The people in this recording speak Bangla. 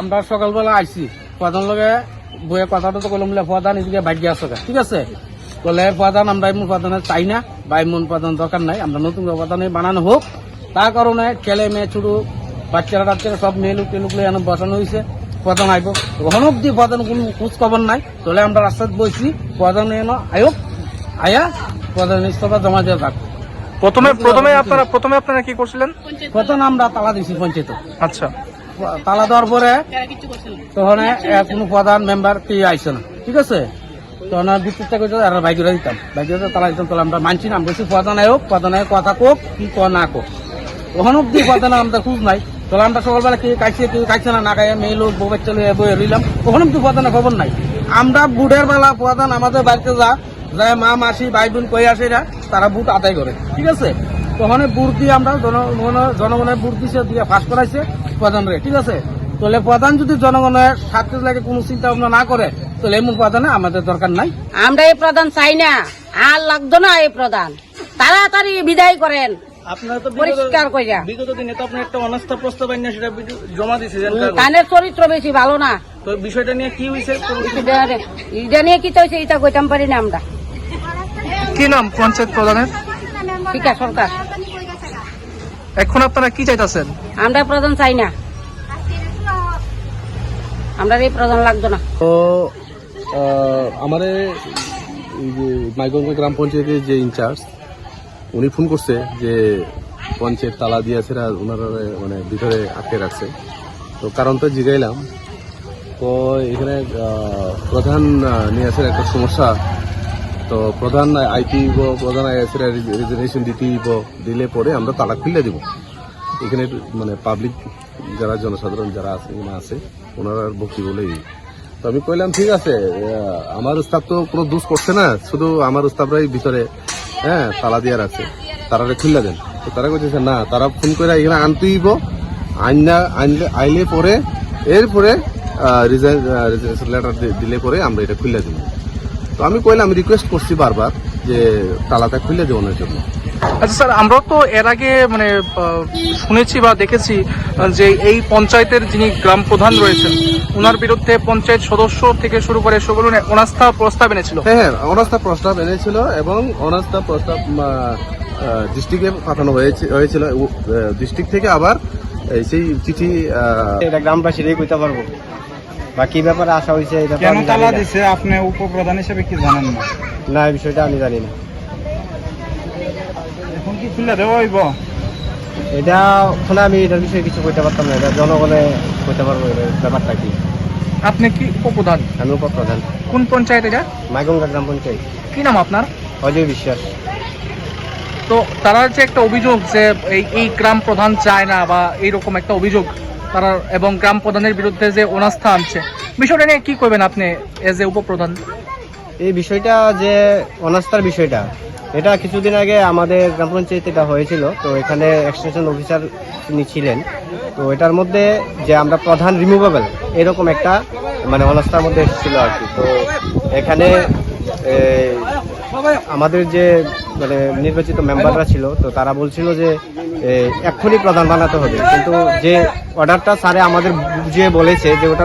আমরা সকালবেলা আইসি প্রধান লগে বইয়ে কথাটা তো কলম প্রধান এদিকে ভাগ্য আছে, ঠিক আছে? বলে প্রধান আমরা এমন প্রধানের চাই না বা এমন প্রধান দরকার নাই, আমরা নতুন প্রধানে বানানো হোক। তার কারণে ছেলে মেয়ে ছোট বাচ্চারা টাচ্চারা সব মেয়ে লোক টেলুক এনে বসানো হয়েছে। প্রধান আইব ওখান অব্দি প্রধান কোনো খোঁজ খবর নাই। তাহলে আমরা রাস্তায় বসছি প্রধান এনো আয়োগ আয়া প্রধান ইস্তফা জমা দিয়ে থাকবো। প্রথমে আপনারা কি করছিলেন? প্রথম আমরা তালা দিছি পঞ্চায়েত। আচ্ছা, তালা দেওয়ার পরে তখন কোনো প্রধান মেম্বার কেউ আইসে না, ঠিক আছে? তখন বিদ্যুৎটা করতে আর বাইকেরা দিতাম, বাইকেরা তালা দিতাম। তাহলে আমরা মানছি না, বলছি প্রধান আয়োগ কথা কোক কি না কোক। ওখান অব্দি প্রধান আমরা খুঁজ নাই। তাহলে আমরা সকালবেলা কেউ কাটছে না খাইয়া মেয়ে লোক বউ বাচ্চা বয়ে রইলাম। ওখানে অব্দি প্রধানের খবর নাই। আমরা বুটের বেলা প্রধান আমাদের বাড়িতে যায় মা মাসি ভাই বোন কই আসে তারা বুট আদায় করে, ঠিক আছে? তখন বুট দিয়ে আমরা জনগণের বুট দিয়ে ফাঁস করাইছে প্রধানরে, ঠিক আছে? তাহলে প্রধান যদি জনগণের স্বার্থে লাগে কোনো চিন্তা ভাবনা না করে তাহলে এমন প্রধানে আমাদের দরকার নাই। আমরা এই প্রধান চাই না, আর লাগতো না এই প্রধান, তাড়াতাড়ি বিদায় করেন। আপনারা তো পরিষ্কার কইরা বিগত দিনে তো আপনি একটা অনাস্থা প্রস্তাব আইনা সেটা জমা দিয়েছিলেন, কানের চরিত্র বেশি ভালো না। তো বিষয়টা নিয়ে কি হয়েছে? এটা নিয়ে কি হয়েছে এটা কইতাম পারি না আমরা। কি নাম পঞ্চায়েত প্রধানের? ঠিক আছে সরকার। এখন আপনারা কি চাইতেছেন? আমরা প্রধান চাই না, আমরা এই প্রধান লাগতো না। তো আমাদের এই যে মাইগঙ্গা গ্রাম পঞ্চায়েতের যে ইনচার্জ উনি ফোন করছে যে পঞ্চায়েত তালা দিয়েছে ওনারা মানে ভিতরে আটকে রাখছে। তো কারণটা জিগাইলাম, তো এখানে প্রধান নিয়ে আসার একটা সমস্যা। তো প্রধান আইটি প্রধান আইএসের রিজনেশন দিলে পরে আমরা তালা খুলে দিব। এখানে মানে পাবলিক যারা জনসাধারণ যারা আছে ওনারা ভক্তি বলেই। তো আমি কইলাম ঠিক আছে, আমার স্টাফ তো কোনো দোষ করছে না, শুধু আমার স্টাফরাই ভিতরে তালা দিয়ে রাখছে, তারা খুললে দেন। তো তারা কইতেছে না, তারা ফোন করে এখানে আনতেইব, আইলে পরে এরপরে রিজাইনেশন লেটার দিলে পরে আমরা এটা খুলে দিব। তো আমি কইলাম, আমি রিকোয়েস্ট করছি বারবার যে তালাটা খুলে দেওয়ানোর জন্য। আচ্ছা স্যার, আমরা তো এর আগে মানে শুনেছি বা দেখেছি যে এই পঞ্চায়েতের যিনি গ্রাম প্রধান রয়েছেন ওনার বিরুদ্ধে পঞ্চায়েত সদস্য থেকে শুরু করে সকল অনাস্থা প্রস্তাব এনেছিল। হ্যাঁ, অনাস্থা প্রস্তাব এনেছিল এবং অনাস্থা প্রস্তাব ডিস্ট্রিক্টে পাঠানো হয়েছিল। ডিস্ট্রিক্ট থেকে আবার সেই চিঠি এটা গ্রামবাসীরাই কইতে পারবো। বাকি ব্যাপারে আসা হয়েছে কেন তালা দিছে আপনি উপপ্রধান হিসেবে কি জানেন না? না, এই বিষয়টা আমি জানি না। এখন কি খুলে দেওয়া হইব? এটা ওখানে আমি এটার বিষয়ে কিছু কইতে পারতাম না, এটা জনগণে কইতে পারবো ব্যাপারটা কি। আপনি কি উপপ্রধান? আমি উপপ্রধান। কোন পঞ্চায়েত এটা? মাইগঙ্গা গ্রাম পঞ্চায়েত। কি নাম আপনার? অজয় বিশ্বাস। তো তারা যে একটা অভিযোগ যে এই গ্রাম প্রধান চায় না বা এইরকম একটা অভিযোগ তারা, এবং গ্রাম প্রধানের বিরুদ্ধে যে অনাস্থা আনছে, বিষয়টা নিয়ে কি করবেন আপনি এজ এ উপপ্রধান? এই বিষয়টা যে অনাস্থার বিষয়টা, এটা কিছুদিন আগে আমাদের গ্রাম পঞ্চায়েতে এটা হয়েছিল। তো এখানে এক্সটেনশন অফিসার তিনি ছিলেন। তো এটার মধ্যে যে আমরা প্রধান রিমুভেবল এরকম একটা মানে অনাস্থার মধ্যে এসেছিল আর কি। তো এখানে আমাদের যে মানে নির্বাচিত মেম্বাররা ছিল, তো তারা বলছিল যে এক্ষুনি প্রধান বানাতে হবে, কিন্তু যে অর্ডারটা স্যারে আমাদের বুঝিয়ে বলেছে যে ওটার